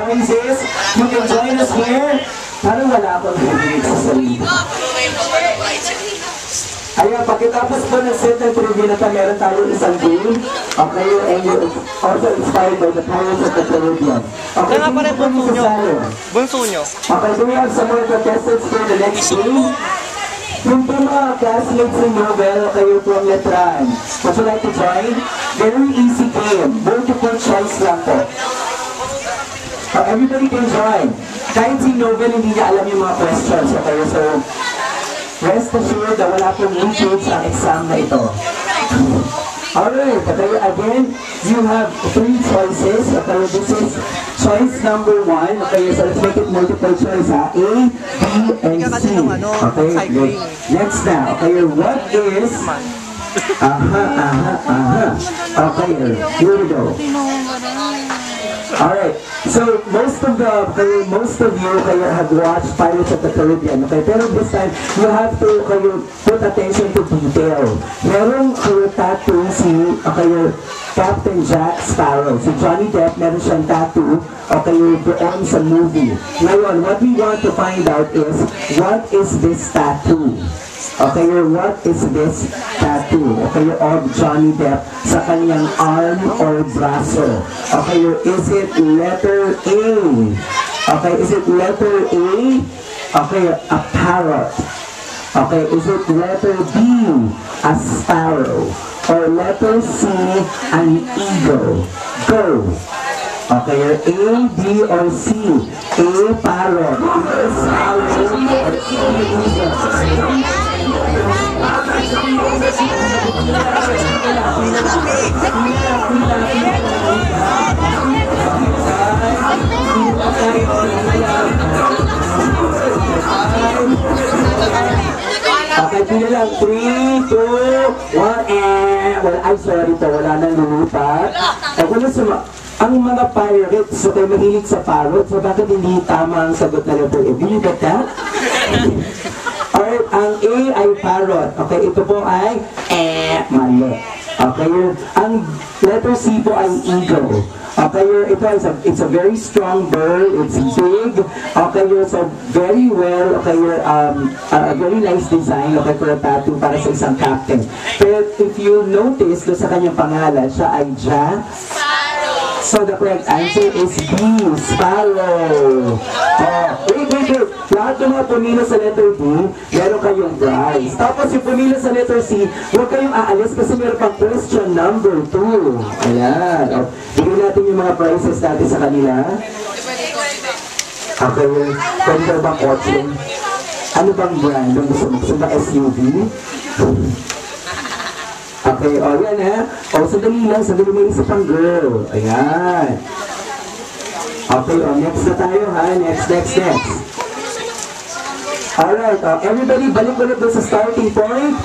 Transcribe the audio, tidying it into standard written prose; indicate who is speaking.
Speaker 1: prizes. You can join us here. Parang wala akong nabigit sa sarili. Ayan, pagkatapos po ng set ng trivia na meron tayong isang game. Okay, and you're also inspired by the Pirates of the Caribbean. Okay,
Speaker 2: Kaya pa rin bunso nyo. Bunso nyo.
Speaker 1: Okay, do we have some more contestants for the next game? Yung po mga classmates ninyo, well, kayo po ang letran. Would you like to join? Very easy game. Multiple choice lang po. Everybody can join. Kahit si Novel, hindi niya alam yung mga questions. Okay, so rest assured na wala pong leakage ang exam na ito. Alright, okay, again, you have 3 choices. Okay, this is choice number 1. Okay, so let's make it multiple choice, ha? A, B, and C. Okay, good. Next now, okay, what is... Okay, here we go. Alright, so most of you have watched Pirates of the Caribbean, okay? Pero this time, you have to put attention to detail. Merong tattoo si Captain Jack Sparrow. Si Johnny Depp, meron siyang tattoo, okay, doon sa movie. Ngayon, what we want to find out is, what is this tattoo? Okay, what is this tattoo? Okay, of Johnny Depp sa kanyang arm or braso. Okay, is it letter A? Okay, is it letter A? Okay, a parrot. Okay, is it letter B? A sparrow. Or letter C? An eagle. Go! Okay, A, B, or C? A, parrot. A, sparrow. Or eagle. Okay, pila lang. 3, 2, 1, and... Well, I'm sorry po, wala nang lulupat. Ang mga pirates, okay, mahilig sa parrot, so bakit hindi tama ang sagot na letter A? Will you get that? Alright, ang A ay parrot. Okay, ito po ay mali. Okay, ang letter C po ay eagle. Okay, it's a very strong bird. It's big. Okay, so very well. Okay, a very nice design. Okay, for a tattoo para sa isang captain. But if you notice, doon sa kanyang pangalan, siya ay Jack. So the correct answer is B, sparrow. Wait. Lahat ng mga pumila sa letter D, meron kayong prize. Tapos yung pumila sa letter C, huwag kayong aalis kasi meron pang question number 2. Ayan. Bigyan natin yung mga prizes natin sa kanila. Okay, pwede ka bang kotse? Ano bang brand? Gusto ba SUV? Okay, yan ha. Sandali lang, may isa pang girl. Ayan. Okay, next na tayo ha. Next. Alright, everybody, balik ulit doon sa starting point.